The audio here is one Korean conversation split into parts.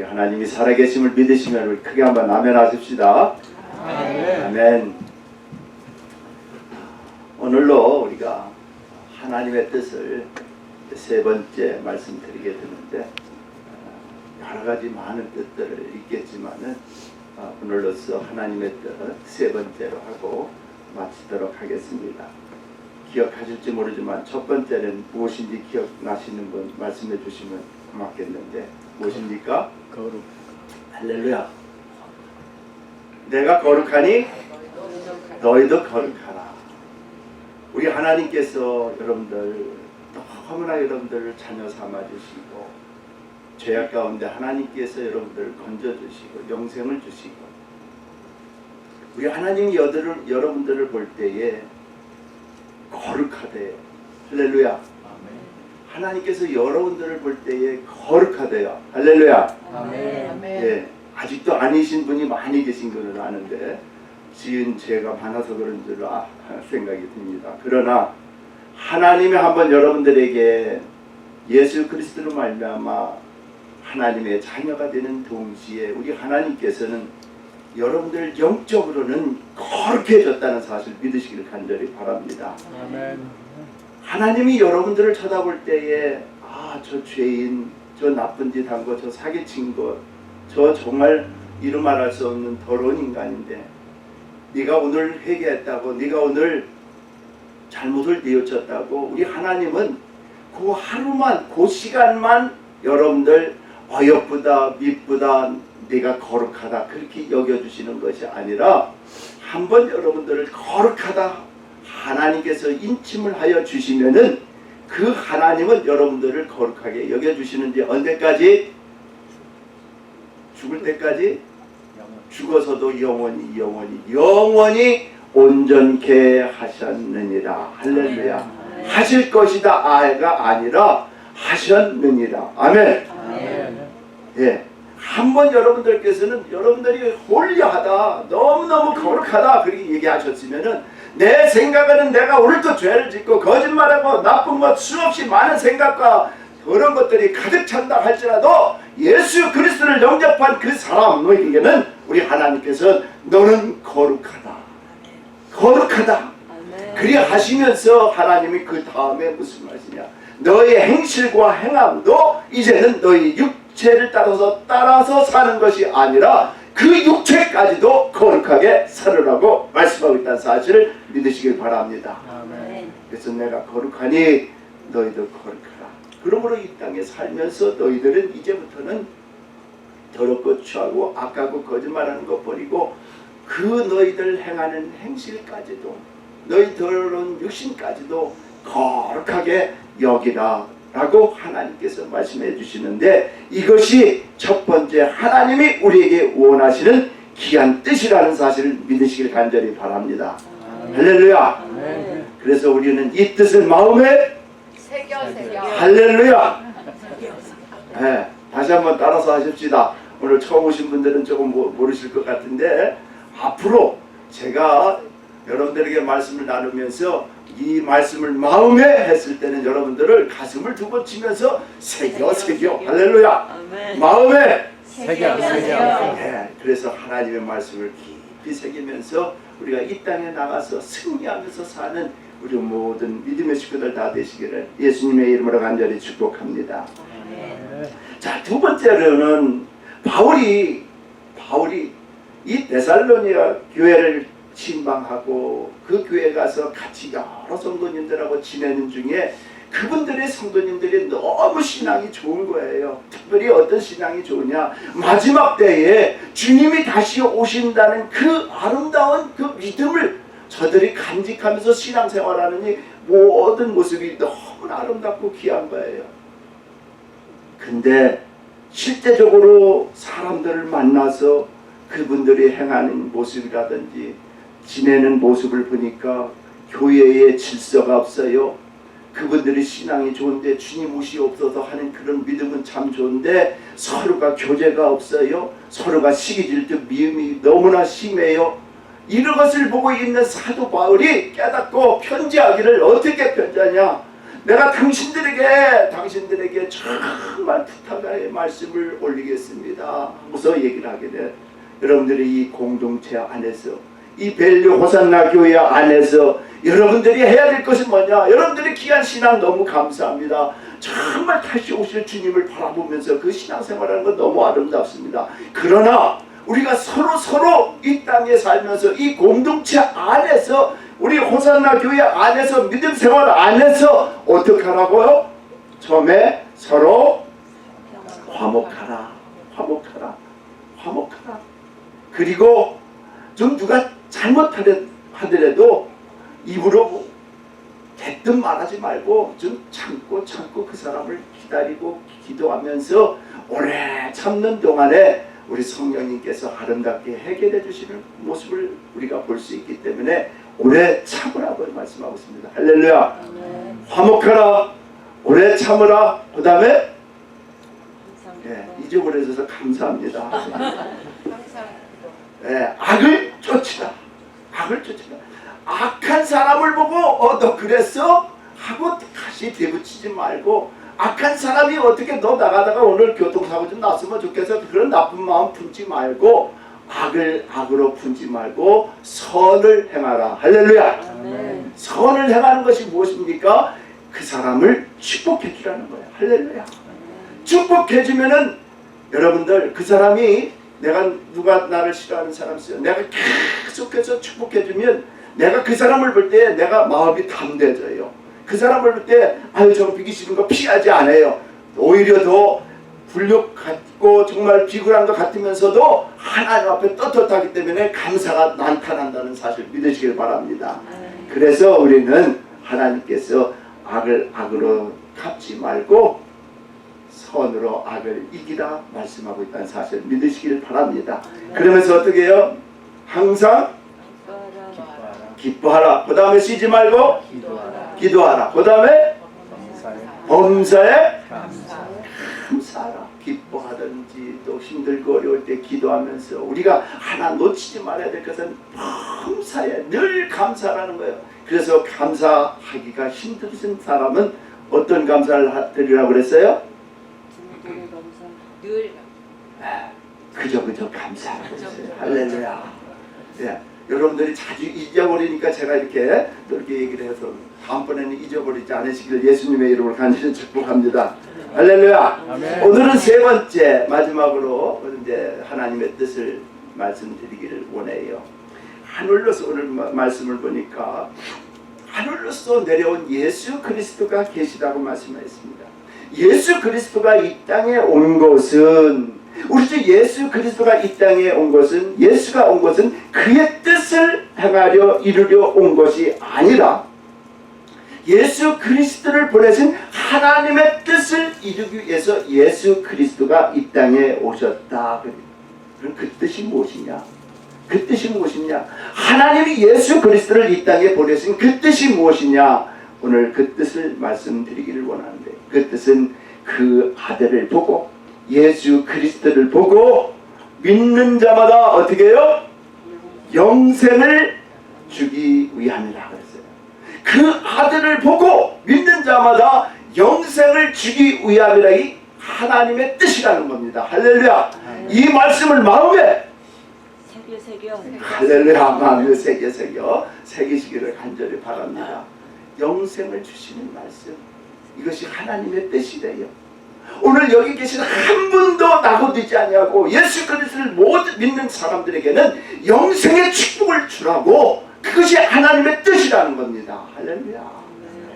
우리 하나님이 살아계심을 믿으시면 우리 크게 한번 아멘 하십시다. 아멘. 아멘. 오늘로 우리가 하나님의 뜻을 세 번째 말씀드리게 되는데, 여러 가지 많은 뜻들을 있겠지만은 오늘로서 하나님의 뜻 세 번째로 하고 마치도록 하겠습니다. 기억하실지 모르지만 첫 번째는 무엇인지 기억나시는 분 말씀해 주시면 고맙겠는데, 무엇입니까? 거룩. 할렐루야. 내가 거룩하니 너희도 거룩하라. 우리 하나님께서 여러분들 너무나 여러분들을 자녀 삼아주시고, 죄악 가운데 하나님께서 여러분들을 건져주시고 영생을 주시고, 우리 하나님이 여러분들을 볼 때에 거룩하대요. 할렐루야. 아멘. 하나님께서 여러분들을 볼 때에 거룩하대요. 할렐루야. 아멘. 예, 아직도 아니신 분이 많이 계신 것을 아는데 지은 죄가 많아서 그런 줄 생각이 듭니다. 그러나 하나님이 한번 여러분들에게 예수 그리스도로 말미암아 하나님의 자녀가 되는 동시에 우리 하나님께서는 여러분들 영적으로는 거룩해졌다는 사실 믿으시기를 간절히 바랍니다. 아멘. 하나님이 여러분들을 쳐다볼 때에 저 죄인, 저 나쁜 짓 한 거, 저 사기친 거, 저 정말 이루 말할 수 없는 더러운 인간인데 네가 오늘 회개했다고, 네가 오늘 잘못을 뉘우쳤다고, 우리 하나님은 그 하루만, 그 시간만 여러분들 어여쁘다, 미쁘다, 네가 거룩하다 그렇게 여겨주시는 것이 아니라 한번 여러분들을 거룩하다 하나님께서 인침을 하여 주시면은 그 하나님은 여러분들을 거룩하게 여겨주시는지 언제까지? 죽을 때까지? 죽어서도 영원히 온전케 하셨느니라. 할렐루야. 하실 것이다 아가 아니라 하셨느니라. 아멘. 아멘. 예. 한번 여러분들께서는 여러분들이 홀리하다, 너무너무 거룩하다 그렇게 얘기하셨으면은, 내 생각에는 내가 오늘도 죄를 짓고 거짓말하고 나쁜 것 수없이 많은 생각과 그런 것들이 가득 찬다 할지라도 예수 그리스도를 영접한 그 사람에게는 우리 하나님께서 너는 거룩하다, 거룩하다 그리 하시면서 하나님이 그 다음에 무슨 말씀이냐, 너의 행실과 행함도 이제는 너의 육체를 따라서 사는 것이 아니라 그 육체까지도 거룩하게 살으라고 말씀하고 있다는 사실을 믿으시길 바랍니다. 아멘. 그래서 내가 거룩하니 너희도 거룩하라. 그러므로 이 땅에 살면서 너희들은 이제부터는 더럽고 추하고 악하고 거짓말하는 것 버리고 그 너희들 행하는 행실까지도, 너희 더러운 육신까지도 거룩하게 여기라 라고 하나님께서 말씀해 주시는데, 이것이 첫 번째 하나님이 우리에게 원하시는 귀한 뜻이라는 사실을 믿으시길 간절히 바랍니다. 할렐루야. 아멘. 그래서 우리는 이 뜻을 마음에 새겨. 할렐루야. 네, 다시 한번 따라서 하십시다. 오늘 처음 오신 분들은 조금 모르실 것 같은데, 앞으로 제가 여러분들에게 말씀을 나누면서 이 말씀을 마음에 했을 때는 여러분들을 가슴을 두 번 치면서 새겨. 할렐루야. 아멘. 마음에 새겨. 네, 그래서 하나님의 말씀을 깊이 새기면서 우리가 이 땅에 나가서 승리하면서 사는 우리 모든 믿음의 식구들 다 되시기를 예수님의 이름으로 간절히 축복합니다. 자, 두 번째로는 바울이 이 데살로니가 교회를 신방하고 그 교회 가서 같이 여러 성도님들하고 지내는 중에 그분들의 성도님들이 너무 신앙이 좋은 거예요. 특별히 어떤 신앙이 좋으냐, 마지막 때에 주님이 다시 오신다는 그 아름다운 그 믿음을 저들이 간직하면서 신앙생활하는 이 모든 모습이 너무나 아름답고 귀한 거예요. 근데 실제적으로 사람들을 만나서 그분들이 행하는 모습이라든지 지내는 모습을 보니까 교회에 질서가 없어요. 그분들이 신앙이 좋은데 주님 옷이 없어서 하는 그런 믿음은 참 좋은데 서로가 교제가 없어요. 서로가 시기 질투 미움이 너무나 심해요. 이런 것을 보고 있는 사도 바울이 깨닫고 편지하기를 어떻게 편지하냐, 내가 당신들에게 정말 부탁의 말씀을 올리겠습니다 하고서 얘기를 하게 돼. 여러분들이 이 공동체 안에서, 이 벨류 호산나 교회 안에서 여러분들이 해야 될 것이 뭐냐? 여러분들이 귀한 신앙 너무 감사합니다. 정말 다시 오실 주님을 바라보면서 그 신앙생활하는 건 너무 아름답습니다. 그러나 우리가 서로 이 땅에 살면서 이 공동체 안에서, 우리 호산나 교회 안에서, 믿음 생활 안에서 어떻게 하라고요? 처음에 서로 화목하라. 그리고 좀 누가 잘못하더라도 입으로 대뜸 말하지 말고 좀 참고 그 사람을 기다리고 기도하면서 오래 참는 동안에 우리 성령님께서 아름답게 해결해 주시는 모습을 우리가 볼 수 있기 때문에 오래 참으라고 말씀하고 있습니다. 할렐루야. 화목하라, 오래 참으라. 그 다음에 잊어버려져서 감사합니다. 악을 쫓으라. 악한 사람을 보고 너 그랬어? 하고 다시 대붙이지 말고, 악한 사람이 어떻게 너 나가다가 오늘 교통사고 좀 났으면 좋겠어, 그런 나쁜 마음 품지 말고, 악을 악으로 품지 말고 선을 행하라. 할렐루야. 아멘. 선을 행하는 것이 무엇입니까? 그 사람을 축복해 주라는 거예요. 할렐루야. 축복해 주면은 여러분들, 그 사람이, 누가 나를 싫어하는 사람 있어요. 내가 계속해서 축복해 주면 내가 그 사람을 볼 때 내가 마음이 담대해져요. 그 사람을 볼 때 저 비기 싫은 거 피하지 않아요. 오히려 더 굴욕 같고 정말 비굴한 것 같으면서도 하나님 앞에 떳떳하기 때문에 감사가 나타난다는 사실 믿으시길 바랍니다. 그래서 우리는 하나님께서 악을 악으로 갚지 말고 선으로 악을 이기라 말씀하고 있다는 사실 믿으시길 바랍니다. 그러면서 어떻게 해요? 항상 기뻐하라. 그 다음에 쉬지 말고 기도하라. 그 다음에 범사에 감사하라. 기뻐하든지 또 힘들고 어려울 때 기도하면서 우리가 하나 놓치지 말아야 될 것은 범사에 늘 감사하라는 거예요. 그래서 감사하기가 힘드신 사람은 어떤 감사를 드리라고 그랬어요? 늘 그저 감사하고 있어요. 할렐루야. 여러분들이 자주 잊어버리니까 제가 이렇게 얘기를 해서 다음번에는 잊어버리지 않으시길 예수님의 이름으로 간절히 축복합니다. 할렐루야. 아멘. 오늘은 세 번째, 마지막으로 이제 하나님의 뜻을 말씀드리기를 원해요. 하늘로서 오늘 말씀을 보니까 하늘로서 내려온 예수 그리스도가 계시다고 말씀하셨습니다. 예수 그리스도가 이 땅에 온 것은, 우리 주 예수 그리스도가 이 땅에 온 것은, 예수가 온 것은 그의 뜻을 행하려 이루려 온 것이 아니라 예수 그리스도를 보내신 하나님의 뜻을 이루기 위해서 예수 그리스도가 이 땅에 오셨다. 그럼 그 뜻이 무엇이냐? 그 뜻이 무엇이냐? 하나님이 예수 그리스도를 이 땅에 보내신 그 뜻이 무엇이냐? 오늘 그 뜻을 말씀드리기를 원하는데, 그 뜻은 그 아들을 보고, 예수 그리스도를 보고 믿는 자마다 어떻게 해요? 영생을 주기 위함이라 그랬어요. 그 아들을 보고 믿는 자마다 영생을 주기 위함이라, 이 하나님의 뜻이라는 겁니다. 할렐루야. 이 말씀을 마음에 새겨 할렐루야, 마음에 새기시기를 간절히 바랍니다. 영생을 주시는 말씀, 이것이 하나님의 뜻이래요. 오늘 여기 계신 한 분도 낙오되지 아니하고 예수 그리스도를 모두 믿는 사람들에게는 영생의 축복을 주라고, 그것이 하나님의 뜻이라는 겁니다. 할렐루야.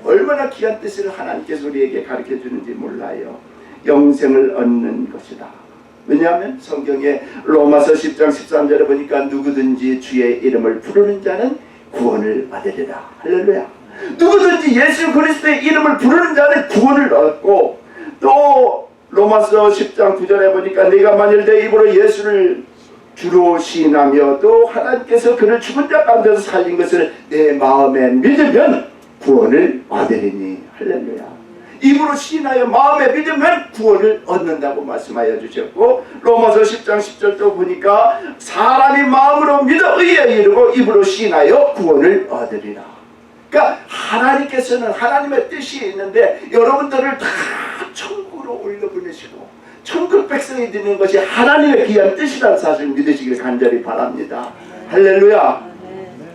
얼마나 귀한 뜻을 하나님께서 우리에게 가르쳐 주는지 몰라요. 영생을 얻는 것이다. 왜냐하면 성경에 로마서 10장 13절에 보니까 누구든지 주의 이름을 부르는 자는 구원을 받으리라. 할렐루야. 누구든지 예수 그리스도의 이름을 부르는 자는 구원을 얻고, 또 로마서 10장 9절에 보니까 네가 만일 내 입으로 예수를 주로 시인하며 또 하나님께서 그를 죽은 자 가운데서 살린 것을 내 마음에 믿으면 구원을 얻으리니. 할렐루야. 입으로 시인하여 마음에 믿으면 구원을 얻는다고 말씀하여 주셨고, 로마서 10장 10절도 보니까 사람이 마음으로 믿어 의에 이르고 입으로 시인하여 구원을 얻으리라. 그러니까 하나님께서는 하나님의 뜻이 있는데 여러분들을 다 천국으로 올려보내시고 천국 백성이 되는 것이 하나님의 귀한 뜻이라는 사실을 믿으시길 간절히 바랍니다. 할렐루야.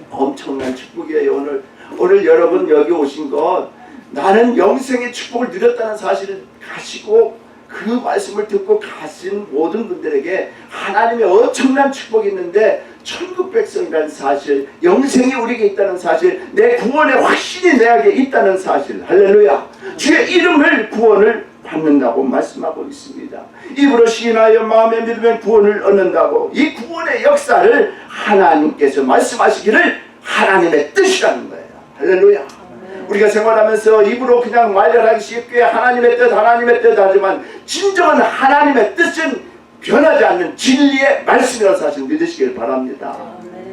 엄청난 축복이에요. 오늘 여러분 여기 오신 것, 나는 영생의 축복을 누렸다는 사실을 가지고 그 말씀을 듣고 가신 모든 분들에게 하나님의 엄청난 축복이 있는데, 천국 백성이라는 사실, 영생이 우리에게 있다는 사실, 내 구원의 확신이 내게 있다는 사실, 할렐루야. 주의 이름을 구원을 받는다고 말씀하고 있습니다. 입으로 시인하여 마음에 믿으면 구원을 얻는다고, 이 구원의 역사를 하나님께서 말씀하시기를 하나님의 뜻이라는 거예요. 할렐루야. 우리가 생활하면서 입으로 그냥 말하기 쉽게 하나님의 뜻 하지만 진정한 하나님의 뜻은 변하지 않는 진리의 말씀이라는 사실 믿으시길 바랍니다.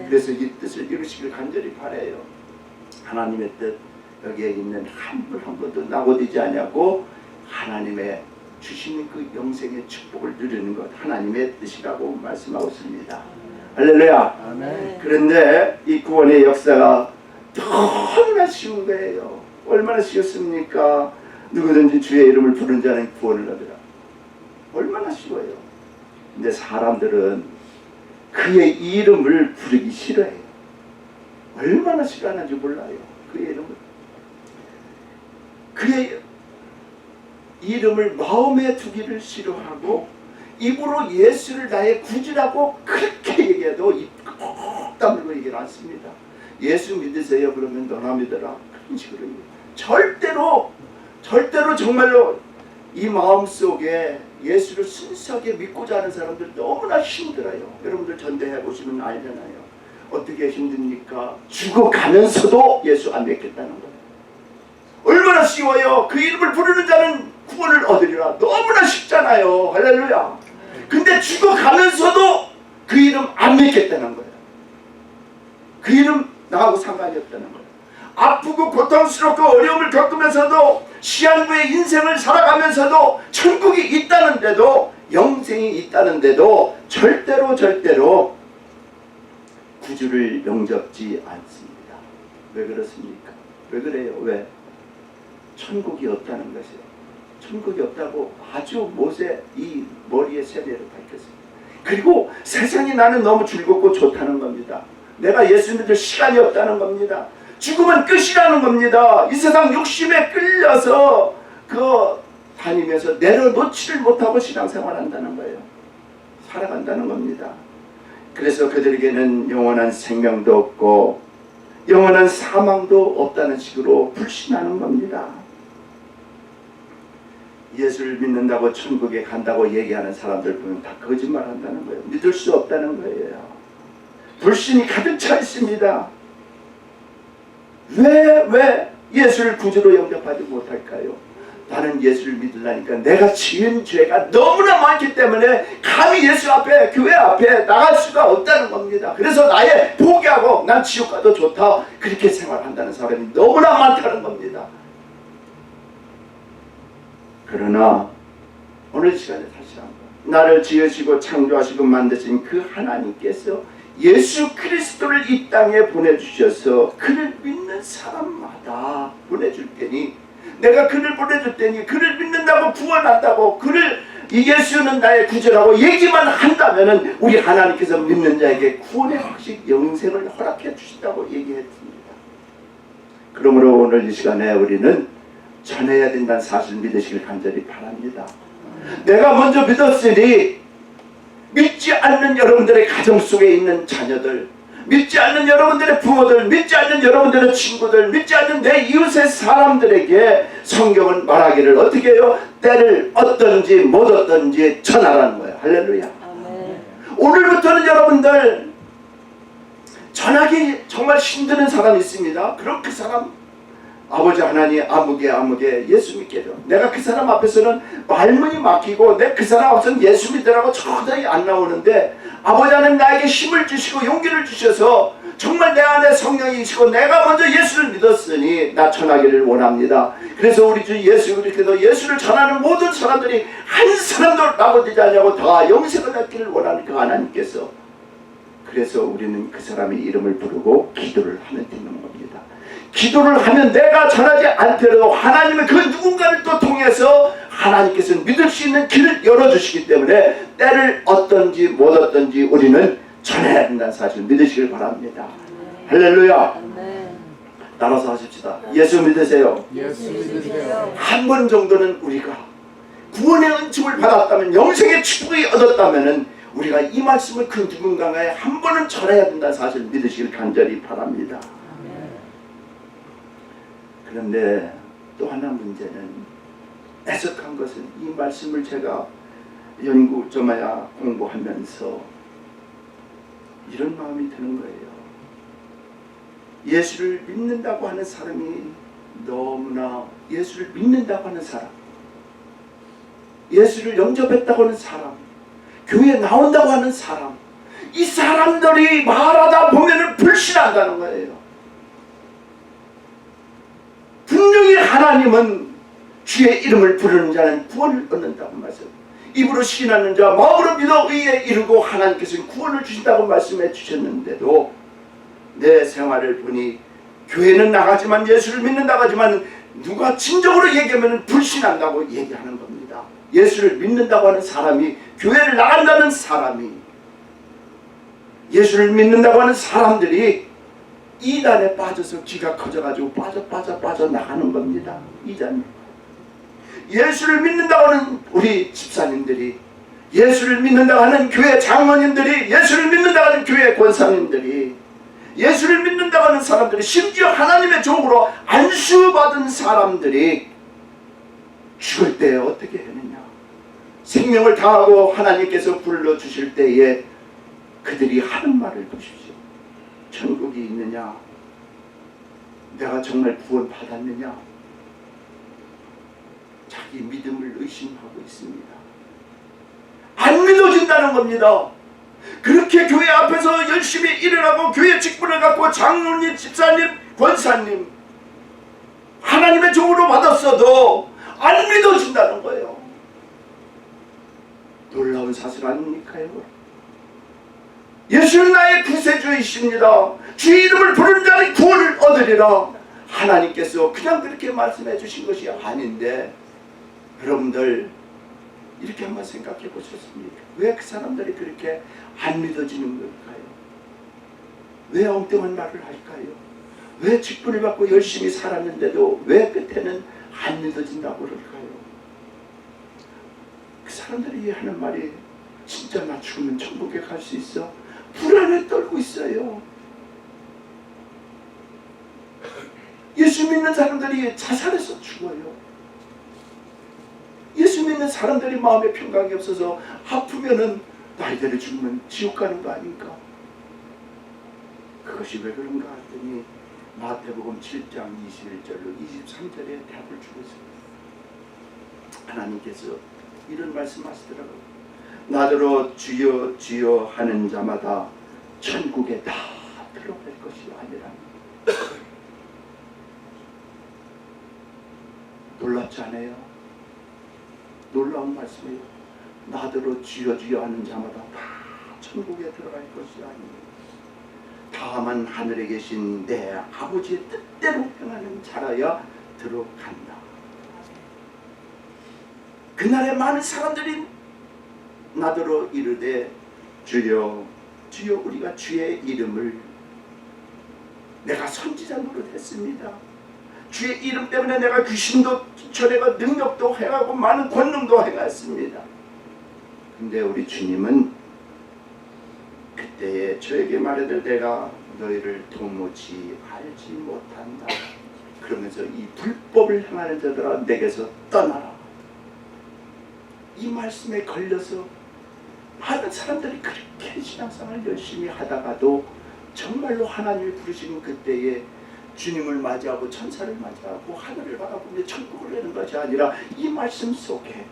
그래서 이 뜻을 이루시길 간절히 바라요. 하나님의 뜻, 여기에 있는 한 분 한 분도 낙오되지 않냐고 하나님의 주시는 그 영생의 축복을 누리는 것, 하나님의 뜻이라고 말씀하고 있습니다. 할렐루야. 아멘. 그런데 이 구원의 역사가 너무나 쉬운 거예요. 얼마나 쉬웠습니까? 누구든지 주의 이름을 부르는 자는 구원을 얻으라. 얼마나 쉬워요. 근데 사람들은 그의 이름을 부르기 싫어해요. 얼마나 싫어하는지 몰라요. 그의 이름을. 그의 이름을 마음에 두기를 싫어하고 입으로 예수를 나의 구주라고 그렇게 얘기해도 입 꼭 다물고 얘기를 않습니다. 예수 믿으세요 그러면 너나 믿어라, 그런 식으로 절대로 정말로 이 마음속에 예수를 순수하게 믿고자 하는 사람들 너무나 힘들어요. 여러분들 전대해 보시면 알잖아요. 어떻게 힘듭니까? 죽어가면서도 예수 안 믿겠다는 거예요. 얼마나 쉬워요. 그 이름을 부르는 자는 구원을 얻으리라. 너무나 쉽잖아요. 할렐루야. 근데 죽어가면서도 그 이름 안 믿겠다는 거예요. 그 이름 나하고 상관이 없다는 거예요. 아프고 고통스럽고 어려움을 겪으면서도 시한부의 인생을 살아가면서도 천국이 있다는데도, 영생이 있다는데도 절대로 구주를 영접지 않습니다. 왜 그렇습니까? 왜 그래요? 왜? 천국이 없다는 것이에요. 천국이 없다고 아주 못에 이 머리에 세뇌를 밝혔습니다. 그리고 세상이 나는 너무 즐겁고 좋다는 겁니다. 내가 예수 믿을 시간이 없다는 겁니다. 죽으면 끝이라는 겁니다. 이 세상 욕심에 끌려서 다니면서 내려놓지를 못하고 신앙생활한다는 거예요. 살아간다는 겁니다. 그래서 그들에게는 영원한 생명도 없고 영원한 사망도 없다는 식으로 불신하는 겁니다. 예수를 믿는다고 천국에 간다고 얘기하는 사람들 보면 다 거짓말한다는 거예요. 믿을 수 없다는 거예요. 불신이 가득 차 있습니다. 왜 예수를 구주로 영접하지 못할까요? 나는 예수를 믿으려니까 내가 지은 죄가 너무나 많기 때문에 감히 예수 앞에, 교회 앞에 나갈 수가 없다는 겁니다. 그래서 나의 포기하고 난 지옥 가도 좋다, 그렇게 생활한다는 사람이 너무나 많다는 겁니다. 그러나 오늘 시간에 다시 한번 나를 지으시고 창조하시고 만드신 그 하나님께서 예수 그리스도를 이 땅에 보내주셔서 그를 믿는 사람마다 보내줄 테니, 내가 그를 보내줄 테니 그를 믿는다고 구원한다고, 이 예수는 나의 구주라고 얘기만 한다면 우리 하나님께서 믿는 자에게 구원의 확신, 영생을 허락해 주신다고 얘기했습니다. 그러므로 오늘 이 시간에 우리는 전해야 된다는 사실을 믿으시길 간절히 바랍니다. 내가 먼저 믿었으니 믿지 않는 여러분들의 가정 속에 있는 자녀들, 믿지 않는 여러분들의 부모들, 믿지 않는 여러분들의 친구들, 믿지 않는 내 이웃의 사람들에게 성경은 말하기를 어떻게 해요? 때를 얻든지 못 얻든지 전하라는 거예요. 할렐루야. 아멘. 오늘부터는 여러분들 전하기 정말 힘드는 사람이 있습니다. 그럼 그 사람 아버지 하나님 아무개 예수 믿게 해줘. 내가 그 사람 앞에서는 말문이 막히고 내 그 사람 앞에서는 예수 믿으라고 도저히 안 나오는데, 아버지 하나님 나에게 힘을 주시고 용기를 주셔서 정말 내 안에 성령이시고 내가 먼저 예수를 믿었으니 나 전하기를 원합니다. 그래서 우리 주 예수 그리스도 예수를 전하는 모든 사람들이 한 사람도 낙오되지 않냐고 다 영생을 얻기를 원하는 그 하나님께서, 그래서 우리는 그 사람의 이름을 부르고 기도를 하면 되는 겁니다. 기도를 하면 내가 전하지 않더라도 하나님은 그 누군가를 또 통해서 하나님께서는 믿을 수 있는 길을 열어주시기 때문에 때를 어떤지 못 어떤지 우리는 전해야 된다는 사실을 믿으시길 바랍니다. 할렐루야. 네. 따라서 하십시다. 예수 믿으세요. 예수 믿으세요. 한 번 정도는 우리가 구원의 은총을 받았다면, 영생의 축복이 얻었다면 우리가 이 말씀을 그 누군가에 한 번은 전해야 된다는 사실을 믿으시길 간절히 바랍니다. 그런데 또 하나 문제는, 애석한 것은 이 말씀을 제가 공부하면서 이런 마음이 드는 거예요. 예수를 믿는다고 하는 사람이 너무나, 예수를 믿는다고 하는 사람, 예수를 영접했다고 하는 사람, 교회에 나온다고 하는 사람, 이 사람들이 말하다 보면은 불신한다는 거예요. 분명히 하나님은 주의 이름을 부르는 자는 구원을 얻는다고 말씀, 입으로 시인하는 자 마음으로 믿어 의에 이르고 하나님께서는 구원을 주신다고 말씀해 주셨는데도 내 생활을 보니 교회는 나가지만, 예수를 믿는다고 하지만 누가 진정으로 얘기하면 불신한다고 얘기하는 겁니다. 예수를 믿는다고 하는 사람이, 교회를 나간다는 사람이, 예수를 믿는다고 하는 사람들이 이단에 빠져서 기가 커져가지고 빠져 나가는 겁니다. 이단. 예수를 믿는다고 하는 우리 집사님들이, 예수를 믿는다고 하는 교회 장로님들이, 예수를 믿는다고 하는 교회 권사님들이, 예수를 믿는다고 하는 사람들이, 심지어 하나님의 종으로 안수받은 사람들이 죽을 때 어떻게 하느냐, 생명을 다하고 하나님께서 불러주실 때에 그들이 하는 말을 보십시오. 천국이 있느냐, 내가 정말 구원 받았느냐, 자기 믿음을 의심하고 있습니다. 안 믿어진다는 겁니다. 그렇게 교회 앞에서 열심히 일을 하고 교회 직분을 갖고 장로님, 집사님, 권사님, 하나님의 종으로 받았어도 안 믿어진다는 거예요. 놀라운 사실 아닙니까요? 예수는 나의 구세주이십니다. 주의 이름을 부르는 자는 구원을 얻으리라. 하나님께서 그냥 그렇게 말씀해 주신 것이 아닌데, 여러분들 이렇게 한번 생각해 보셨습니까? 왜 그 사람들이 그렇게 안 믿어지는 걸까요? 왜 엉뚱한 말을 할까요? 왜 직분을 받고 열심히 살았는데도 왜 끝에는 안 믿어진다고 그럴까요? 그 사람들이 하는 말이, 진짜 나 죽으면 천국에 갈 수 있어? 불안에 떨고 있어요. 예수 믿는 사람들이 자살해서 죽어요. 예수 믿는 사람들이 마음에 평강이 없어서 아프면은 나이대로 죽으면 지옥 가는 거 아닌가? 그것이 왜 그런가 했더니 마태복음 7장 21절로 23절에 답을 주고 있습니다. 하나님께서 이런 말씀하시더라고요. 나더러 주여 주여 하는 자마다 천국에 다 들어갈 것이 아니라. 놀랍지 않아요? 놀라운 말씀이에요. 나더러 주여 주여 하는 자마다 다 천국에 들어갈 것이 아니에요. 다만 하늘에 계신 내 아버지의 뜻대로 행하는 자라야 들어간다. 그날에 많은 사람들이 나더러 이르되 주여 주여 우리가 주의 이름을, 내가 선지자 노릇했습니다. 주의 이름 때문에 내가 귀신도 쫓아내고 능력도 행하고 많은 권능도 행했습니다. 근데 우리 주님은 그때에 저에게 말하되 내가 너희를 도무지 알지 못한다. 그러면서 이 불법을 행하는 자들아 내게서 떠나라. 이 말씀에 걸려서 많은 사람들이 그렇게 신앙생활을 열심히 하다가도 정말로 하나님이 부르시는 그때에 주님을 맞이하고 천사를 맞이하고 하늘을 바라보며 천국을 내는 것이 아니라 이 말씀 속에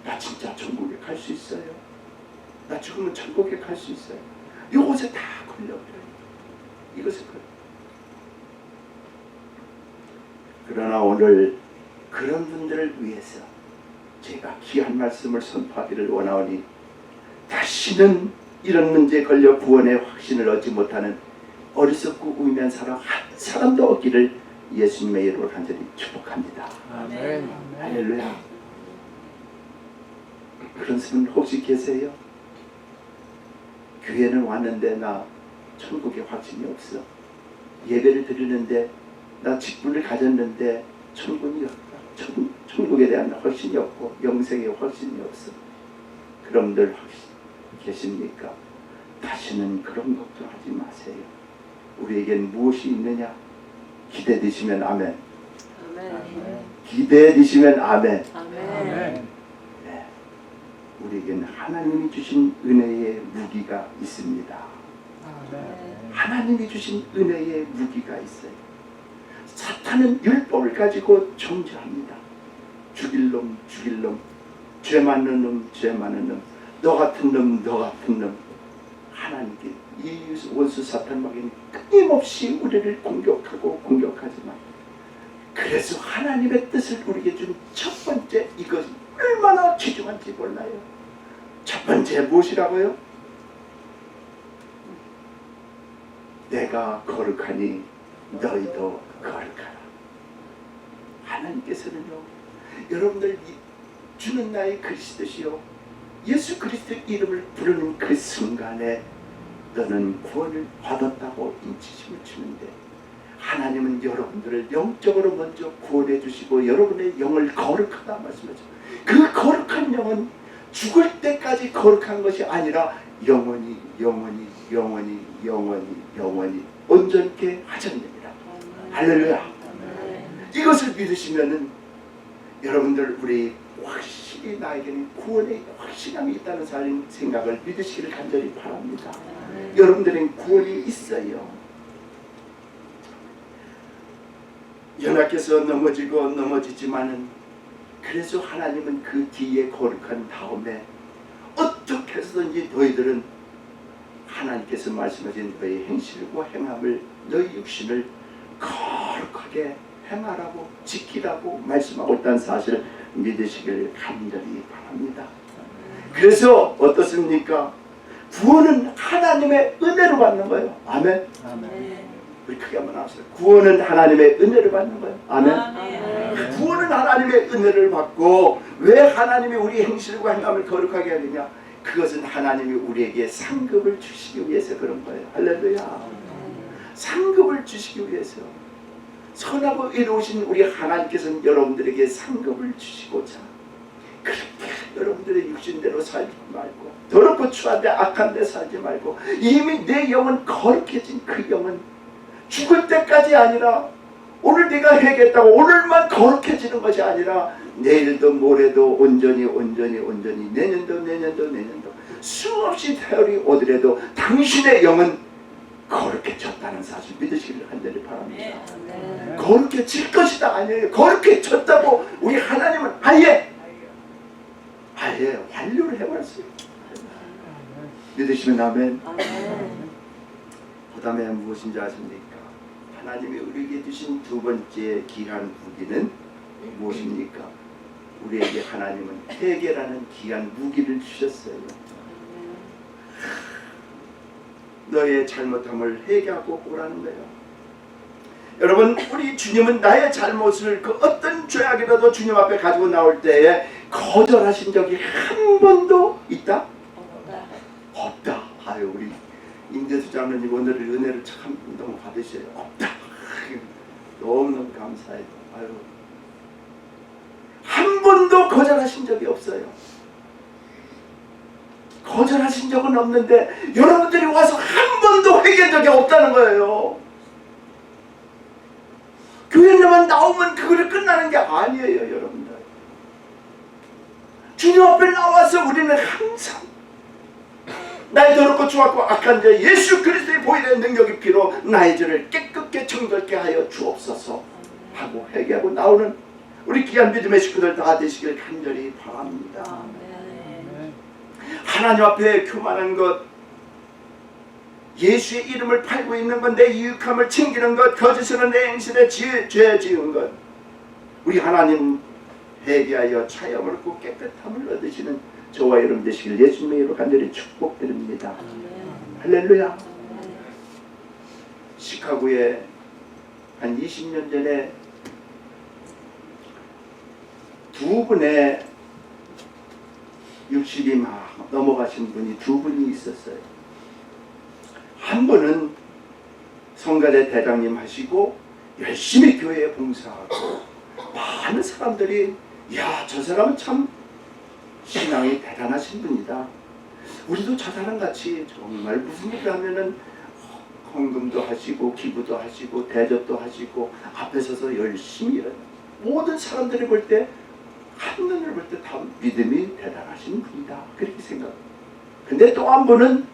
나 진짜 천국에 갈 수 있어요, 나 죽으면 천국에 갈 수 있어요, 이것에 다 걸려버려요. 이것에 걸려. 그러나 오늘 그런 분들을 위해서 제가 귀한 말씀을 선포하기를 원하오니, 다시는 이런 문제에 걸려 구원의 확신을 얻지 못하는 어리석고 우매한 사람 한 사람도 없기를 예수님의 이름으로 간절히 축복합니다. 아멘. 할렐루야. 그런 분 혹시 계세요? 교회는 왔는데 나 천국에 확신이 없어. 예배를 드리는데 나 직분을 가졌는데 천국이 없다. 천국에 대한 확신이 없고 영생에 확신이 없어. 그럼들 확신 계십니까? 다시는 그런 것도 하지 마세요. 우리에겐 무엇이 있느냐? 기대되시면 아멘. 아멘. 기대되시면 아멘. 아멘. 네. 우리에겐 하나님이 주신 은혜의 무기가 있습니다. 아멘. 하나님이 주신 은혜의 무기가 있어요. 사탄은 율법을 가지고 정죄합니다. 죽일 놈, 죽일 놈, 죄 많은 놈, 죄 많은 놈, 너 같은 놈, 너 같은 놈. 하나님께 이 원수 사탄 마귀는 끊임없이 우리를 공격하지만 그래서 하나님의 뜻을 우리에게 준 첫 번째 이것이 얼마나 귀중한지 몰라요. 첫 번째 무엇이라고요? 내가 거룩하니 너희도 거룩하라. 하나님께서는요, 여러분들 주는 나의 그리스도시요, 예수 그리스도의 이름을 부르는 그 순간에 너는 구원을 받았다고 인치심을 주는데, 하나님은 여러분들을 영적으로 먼저 구원해 주시고 여러분의 영을 거룩하다 말씀하죠. 그 거룩한 영은 죽을 때까지 거룩한 것이 아니라 영원히 온전케 하셨습니다. 할렐루야. 이것을 믿으시면은 여러분들 우리 확실히 나에게는 구원의 확신함이 있다는 생각을 믿으시기를 간절히 바랍니다. 여러분들은 구원이 있어요. 연약해서 넘어지지만은 그래서 하나님은 그 뒤에 거룩한 다음에 어떻게 해서든지 너희들은 하나님께서 말씀하신 너희 행실과 행함을 너희 육신을 거룩하게 행하라고 지키라고 말씀하고 있다는 사실을 믿으시길 간절히 바랍니다. 그래서 어떻습니까? 구원은 하나님의 은혜로 받는 거예요. 아멘. 아멘. 우리 크게 한번 합시다. 구원은 하나님의 은혜를 받는 거예요. 아멘. 아멘. 구원은 하나님의 은혜를 받고, 왜 하나님이 우리 행실과 행함을 거룩하게 하느냐? 그것은 하나님이 우리에게 상급을 주시기 위해서 그런 거예요. 할렐루야. 상급을 주시기 위해서, 선하고 의로우신 우리 하나님께서는 여러분들에게 상급을 주시고자 그렇게 여러분들의 육신대로 살지 말고, 더럽고 추한데 악한 데 살지 말고, 이미 내 영은 거룩해진 그 영은 죽을 때까지 아니라, 오늘 네가 해겠다고 오늘만 거룩해지는 것이 아니라 내일도 모레도 온전히 내년도 수없이 세월이 오더라도 당신의 영은 거룩해졌다는 사실 믿으시기를 간절히 바랍니다. 거룩해질 것이다 아니에요. 거룩해졌다고 우리 하나님은 아예 완료를 해버렸어요. 믿으시면 아멘. 그 다음에 무엇인지 아십니까? 하나님이 우리에게 주신 두 번째 귀한 무기는 무엇입니까? 우리에게 하나님은 회개라는 귀한 무기를 주셨어요. 너의 잘못함을 회개하고 오라는 거예요. 여러분, 우리 주님은 나의 잘못을 그 어떤 죄악이라도 주님 앞에 가지고 나올 때에 거절하신 적이 한 번도 있다? 없다. 아유, 우리 임재수 장로님 오늘 은혜를 참 너무 받으셔요. 없다. 너무너무 감사해요. 아유, 한 번도 거절하신 적이 없어요. 거절하신 적은 없는데 여러분들이 와서 한 번도 회개한 적이 없다는 거예요. 교회에만 나오면 그거를 끝나는 게 아니에요. 여러분들, 주님 앞에 나와서 우리는 항상 나의 더럽고 추악고 악한 자 예수 그리스도의 보혈의 능력이 피로 나의 죄를 깨끗게 정결케 하여 주옵소서 하고 회개하고 나오는 우리 귀한 믿음의 식구들 다 되시길 간절히 바랍니다. 하나님 앞에 교만한 것, 예수의 이름을 팔고 있는 것, 내 유익함을 챙기는 것, 거짓으로 내 행실에 죄 지은 것, 우리 하나님 회개하여 차영을 얻고 깨끗함을 얻으시는 저와 여러분 되시길 예수님의 이름으로 간절히 축복드립니다. 할렐루야. 시카고에 한 20년 전에 두 분의 60이 막 넘어가신 분이 두 분이 있었어요. 한 분은 성가대 대장님 하시고 열심히 교회에 봉사하고 많은 사람들이 야, 저 사람은 참 신앙이 대단하신 분이다. 우리도 저 사람 같이 정말 무슨 일을 하면은 헌금도 하시고 기부도 하시고 대접도 하시고 앞에 서서 열심히 일해요. 모든 사람들이 볼 때 한눈을 볼 때 다 믿음이 대단하신 분이다. 그렇게 생각해요. 근데 또 한 분은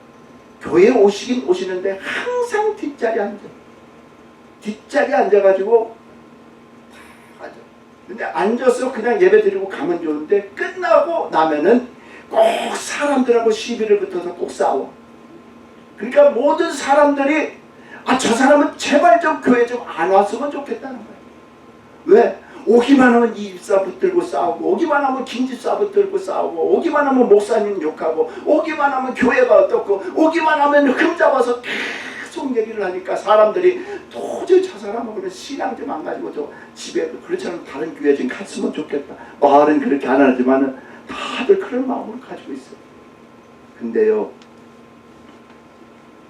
교회에 오시긴 오시는데 항상 뒷자리에 앉아. 뒷자리에 앉아가지고 앉아. 근데 앉아서 그냥 예배 드리고 가면 좋은데 끝나고 나면은 꼭 사람들하고 시비를 붙어서 꼭 싸워. 그러니까 모든 사람들이 저 사람은 제발 좀 교회 좀 안 왔으면 좋겠다는 거예요. 왜? 오기만 하면 이 집사 붙들고 싸우고, 오기만 하면 긴 집사 붙들고 싸우고, 오기만 하면 목사님 욕하고, 오기만 하면 교회가 어떻고, 오기만 하면 흠잡아서 계속 얘기를 하니까 사람들이 도저히 저 사람하고는 신앙 좀 안 가지고 저 집에 그렇지 않으면 다른 교회 좀 갔으면 좋겠다. 말은 그렇게 안 하지만은 다들 그런 마음을 가지고 있어요. 근데요,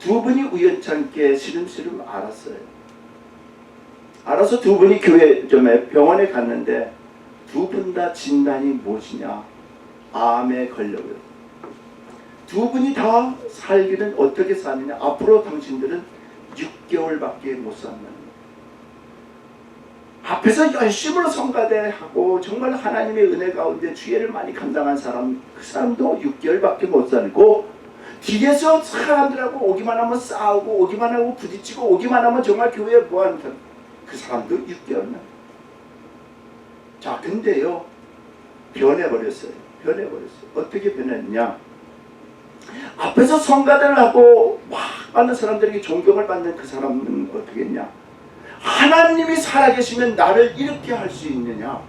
두 분이 우연찮게 시름시름 알았어요. 알아서 두 분이 병원에 갔는데 두 분 다 진단이 무엇이냐? 암에 걸려요. 두 분이 다 살기는 어떻게 사느냐? 앞으로 당신들은 6개월밖에 못 산다는 거예요. 앞에서 열심으로 성가대하고 정말 하나님의 은혜 가운데 주의를 많이 감당한 사람, 그 사람도 6개월밖에 못 살고, 뒤에서 사람들하고 오기만 하면 싸우고 오기만 하고 부딪히고 오기만 하면 정말 교회에 뭐하는 사람, 그 사람도 6개월만. 자, 근데요, 변해버렸어요. 어떻게 변했냐? 앞에서 성가대를 하고 막 많은 사람들에게 존경을 받는 그 사람은 어떻게 했냐? 하나님이 살아계시면 나를 이렇게 할 수 있느냐?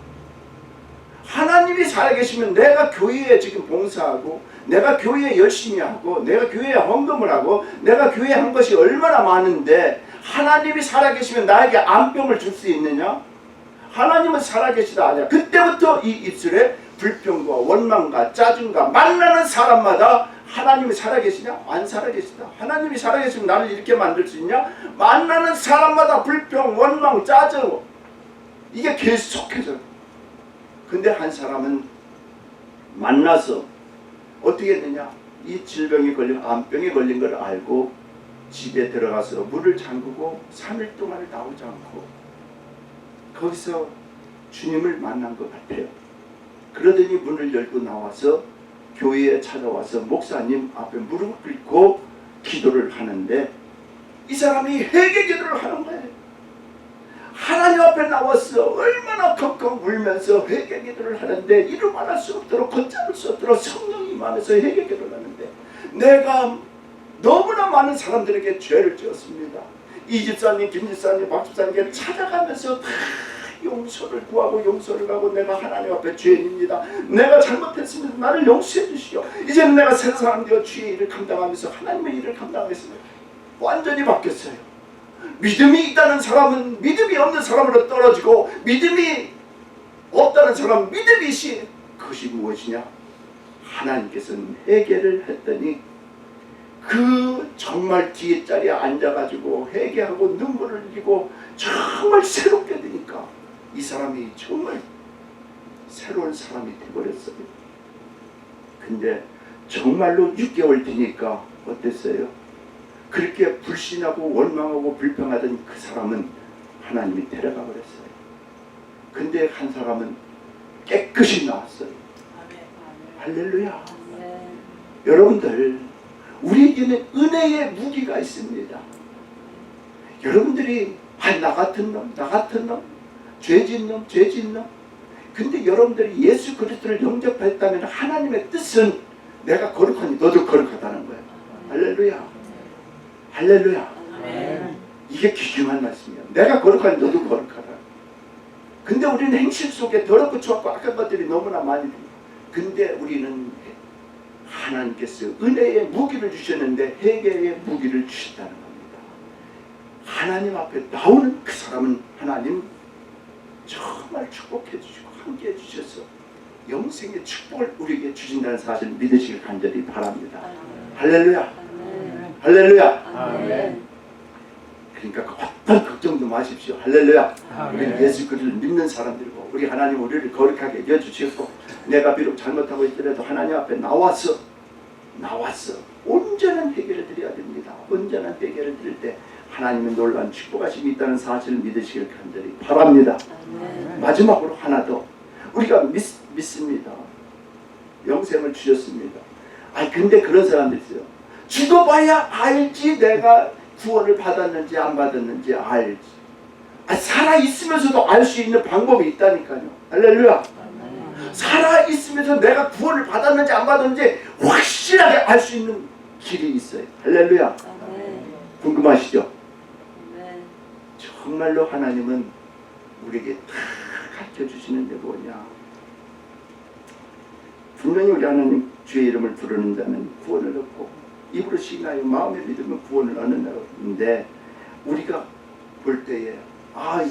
하나님이 살아계시면 내가 교회에 지금 봉사하고, 내가 교회에 열심히 하고, 내가 교회에 헌금을 하고, 내가 교회에 한 것이 얼마나 많은데 하나님이 살아계시면 나에게 암병을 줄 수 있느냐? 하나님은 살아계시다 하냐? 그때부터 이 입술에 불평과 원망과 짜증과 만나는 사람마다 하나님이 살아계시냐? 안 살아계시다. 하나님이 살아계시면 나를 이렇게 만들 수 있냐? 만나는 사람마다 불평, 원망, 짜증, 이게 계속해서. 근데 한 사람은 만나서 어떻게 했느냐? 이 질병이 걸린, 암병이 걸린 걸 알고 집에 들어가서 문을 잠그고 3일 동안을 나오지 않고 거기서 주님을 만난 것 같아요. 그러더니 문을 열고 나와서 교회에 찾아와서 목사님 앞에 무릎을 꿇고 기도를 하는데, 이 사람이 회개 기도를 하는 거예요. 하나님 앞에 나와서 얼마나 컥컥 울면서 회개 기도를 하는데, 이루 말할 수 없도록 걷잡을 수 없도록 성령이 임하면서 회개 기도를 하는데, 내가 너무나 많은 사람들에게 죄를 지었습니다. 이 집사님, 김 집사님, 박 집사님께 찾아가면서 다 용서를 구하고 용서를 하고, 내가 하나님 앞에 죄인입니다. 내가 잘못했습니다. 나를 용서해 주시오. 이제는 내가 새 사람 되어 주의 일을 감당하면서 하나님의 일을 감당하겠습니다. 완전히 바뀌었어요. 믿음이 있다는 사람은 믿음이 없는 사람으로 떨어지고, 믿음이 없다는 사람은 믿음이 시. 그것이 무엇이냐? 하나님께서는 회개를 했더니 그 정말 뒤에 자리에 앉아가지고 회개하고 눈물을 흘리고 정말 새롭게 되니까 이 사람이 정말 새로운 사람이 되어버렸어요. 근데 정말로 6개월 뒤니까 어땠어요? 그렇게 불신하고 원망하고 불평하던 그 사람은 하나님이 데려가 버렸어요. 근데 한 사람은 깨끗이 나왔어요. 할렐루야. 여러분들, 우리에게는 은혜의 무기가 있습니다. 여러분들이 나 같은 놈, 죄진 놈. 근데 여러분들이 예수 그리스도를 영접했다면 하나님의 뜻은 내가 거룩하니 너도 거룩하다는 거예요. 할렐루야. 이게 귀중한 말씀이에요. 내가 거룩하니 너도 거룩하다. 근데 우리는 행실 속에 더럽고 추하고 악한 것들이 너무나 많이 듭니다. 근데 우리는 하나님께서 은혜의 무기를 주셨는데 회개의 무기를 주셨다는 겁니다. 하나님 앞에 나오는 그 사람은 하나님 정말 축복해 주시고 함께 해 주셔서 영생의 축복을 우리에게 주신다는 사실 믿으시길 간절히 바랍니다. 할렐루야. 할렐루야. 아멘. 그러니까 어떤 걱정도 마십시오. 할렐루야. 아멘. 우리는 예수 그리스도를 믿는 사람들이고 우리 하나님 우리를 거룩하게 여겨주셨고 내가 비록 잘못하고 있더라도 하나님 앞에 나와서 온전한 회개를 드려야 됩니다. 온전한 회개를 드릴 때 하나님의 놀라운 축복하심이 있다는 사실을 믿으시길 간절히 바랍니다. 아멘. 마지막으로 하나 더 우리가 믿습니다. 영생을 주셨습니다. 근데 그런 사람들 있어요. 죽어봐야 알지 내가 구원을 받았는지 안 받았는지 알지. 살아있으면서도 알 수 있는 방법이 있다니까요. 할렐루야. 살아있으면서 내가 구원을 받았는지 안 받았는지 확실하게 알 수 있는 길이 있어요. 할렐루야. 궁금하시죠? 정말로 하나님은 우리에게 다 가르쳐주시는 게 뭐냐. 분명히 우리 하나님 주의 이름을 부르는 자는 구원을 얻고 입으로 시인하여 마음에 믿으면 구원을 얻는다는데 우리가 볼 때에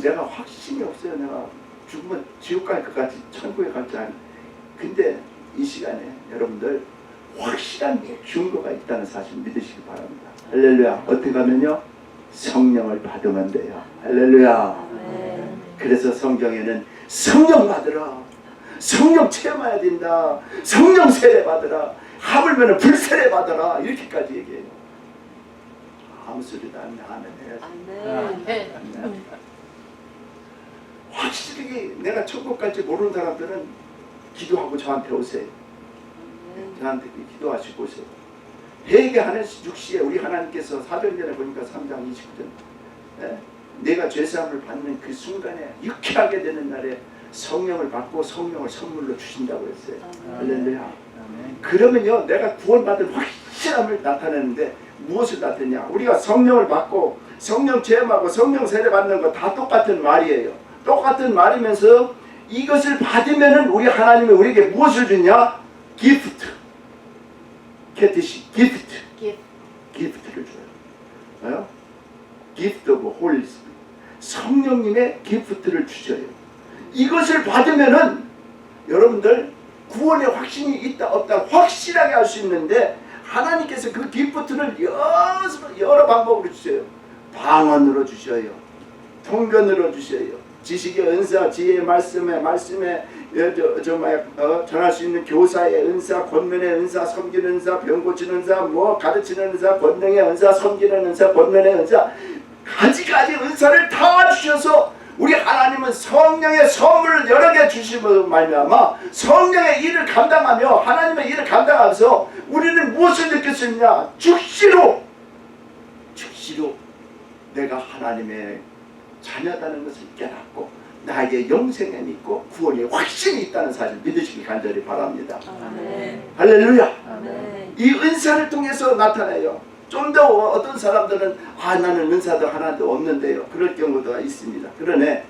내가 확신이 없어요. 내가 죽으면 지옥 갈 것 같이 천국에 갈지 않아. 근데 이 시간에 여러분들 확실한 증거가 있다는 사실 믿으시기 바랍니다. 할렐루야. 어떻게 하면요? 성령을 받으면 돼요. 할렐루야. 그래서 성경에는 성령 받으라, 성령 체험해야 된다, 성령 세례 받으라, 하물면 불세례 받으라 이렇게까지 얘기해요. 아무 소리도 안 해야지. 확실히 내가 천국 갈지 모르는 사람들은 기도하고 저한테 오세요. 저한테 기도하시고 오세요. 회개하는 6시에 우리 하나님께서 사도행전에 보니까 3장 29절 내가 죄사함을 받는 그 순간에 유쾌하게 되는 날에 성령을 받고 성령을 선물로 주신다고 했어요. 할렐루야. 그러면요 내가 구원받은 확실함을 나타내는데 무엇을 나타내냐. 우리가 성령을 받고 성령 체험하고 성령 세례 받는 거 다 똑같은 말이에요. 똑같은 말이면서 이것을 받으면은 우리 하나님이 우리에게 무엇을 주냐? 기프트. 캐티시 기프트를 줘요. 기프트 오브 홀리 스피릿. 성령님의 기프트를 주셔요. 이것을 받으면은 여러분들 구원의 확신이 있다 없다 확실하게 알 수 있는데 하나님께서 그 기프트를 여러 방법으로 주셔요. 방언으로 주셔요. 통변으로 주셔요. 지식의 은사, 지혜의 말씀에 전할 수 있는 교사의 은사, 권면의 은사, 섬기는 은사, 병 고치는 은사, 가르치는 은사, 권능의 은사, 섬기는 은사, 권면의 은사, 가지가지 은사를 다 주셔서 우리 하나님은 성령의 선물을 여러 개 주심으로 말미암아 성령의 일을 감당하며 하나님의 일을 감당하면서 우리는 무엇을 느낄 수 있냐? 즉시로 내가 하나님의 자녀다는 것을 깨닫고 나에게 영생에 믿고 구원의 확신이 있다는 사실 믿으시기 간절히 바랍니다. 할렐루야. 이 은사를 통해서 나타나요. 좀 더 어떤 사람들은 나는 은사도 하나도 없는데요. 그럴 경우도 있습니다. 그러네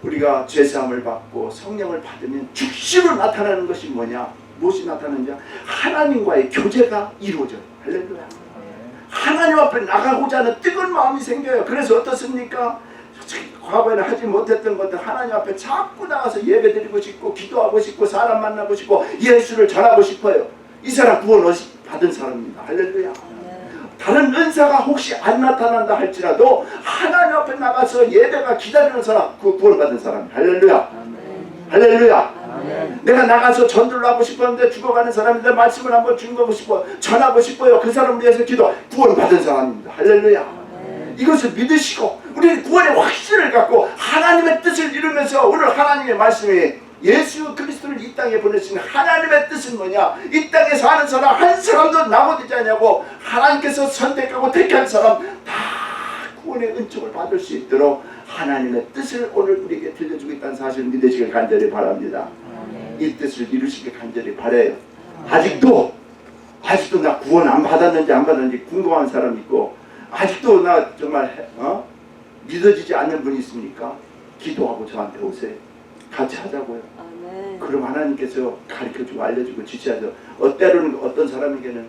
우리가 죄사함을 받고 성령을 받으면 즉시로 나타나는 것이 뭐냐? 무엇이 나타나느냐? 하나님과의 교제가 이루어져요. 할렐루야. 하나님 앞에 나가고자 하는 뜨거운 마음이 생겨요. 그래서 어떻습니까? 과거에는 하지 못했던 것들 하나님 앞에 자꾸 나가서 예배드리고 싶고 기도하고 싶고 사람 만나고 싶고 예수를 전하고 싶어요. 이 사람 구원 받은 사람입니다. 할렐루야. 다른 은사가 혹시 안 나타난다 할지라도 하나님 앞에 나가서 예배가 기다리는 사람, 그 구원받은 사람. 할렐루야. 할렐루야. 내가 나가서 전도를 하고 싶었는데 죽어가는 사람인데 말씀을 한번 증거하고 싶어 전하고 싶어요. 그 사람을 위해서 기도 구원받은 사람입니다. 할렐루야. 이것을 믿으시고 우리는 구원의 확신을 갖고 하나님의 뜻을 이루면서 오늘 하나님의 말씀이 예수 그리스도를 이 땅에 보내신 하나님의 뜻은 뭐냐? 이 땅에 사는 사람 한 사람도 낙오되지 않냐고 하나님께서 선택하고 택한 사람 다 구원의 은총을 받을 수 있도록 하나님의 뜻을 오늘 우리에게 들려주고 있다는 사실을 믿으시길 간절히 바랍니다. 이 뜻을 이루시길 간절히 바라요. 아직도 나 구원 안 받았는지 안 받았는지 궁금한 사람 있고 아직도 나 정말 믿어지지 않는 분이 있습니까? 기도하고 저한테 오세요. 같이 하자고요. 그럼 하나님께서 가르쳐주고 알려주고 지시하죠. 때로는 어떤 사람에게는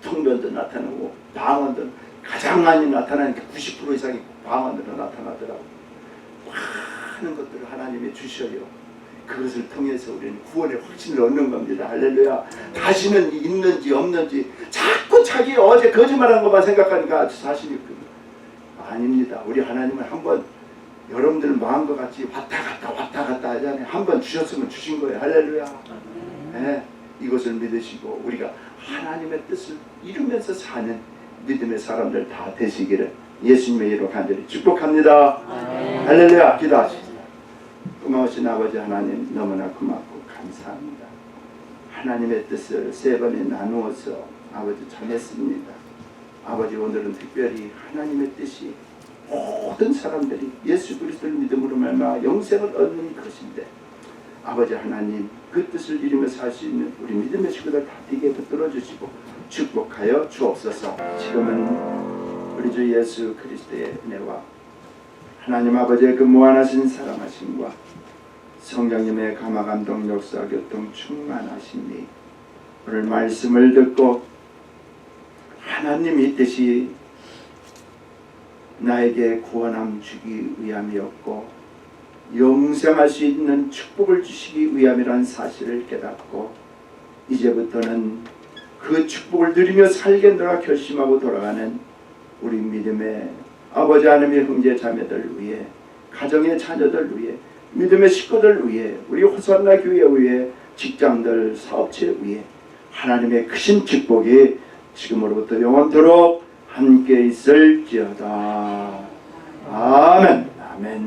통변도 나타나고 방언도 가장 많이 나타나는 게 90% 이상이 방언으로 나타나더라고요. 많은 것들을 하나님이 주셔요. 그것을 통해서 우리는 구원의 확신을 얻는 겁니다. 할렐루야. 다시는 있는지 없는지 자꾸 자기 어제 거짓말한 것만 생각하니까 아주 자신이 아닙니다. 우리 하나님은 한번 여러분들 마음과 같이 왔다 갔다 하잖아요. 한번 주셨으면 주신 거예요. 할렐루야. 네, 이것을 믿으시고 우리가 하나님의 뜻을 이루면서 사는 믿음의 사람들 다 되시기를 예수님의 이름으로 간절히 축복합니다. 할렐루야. 기도하십시다. 고마우신 아버지 하나님, 너무나 고맙고 감사합니다. 하나님의 뜻을 세 번에 나누어서 아버지 전했습니다. 아버지, 오늘은 특별히 하나님의 뜻이 모든 사람들이 예수 그리스도를 믿음으로 말미암아 영생을 얻는 것인데, 아버지 하나님, 그 뜻을 이루며 살 수 있는 우리 믿음의 식구들 다 되게 붙들어 주시고 축복하여 주옵소서. 지금은 우리 주 예수 그리스도의 은혜와 하나님 아버지의 그 무한하신 사랑하심과 성령님의 감화감동 역사 교통 충만하심이 오늘 말씀을 듣고 하나님이 뜻이 나에게 구원함 주기 위함이었고 영생할 수 있는 축복을 주시기 위함이라는 사실을 깨닫고 이제부터는 그 축복을 누리며 살겠노라 결심하고 돌아가는 우리 믿음의 아버지 하나님의 형제 자매들 위해, 가정의 자녀들 위해, 믿음의 식구들 위해, 우리 호산나 교회 위해, 직장들, 사업체 위해 하나님의 크신 축복이 지금으로부터 영원토록 함께 있을지어다. 아멘. 아멘.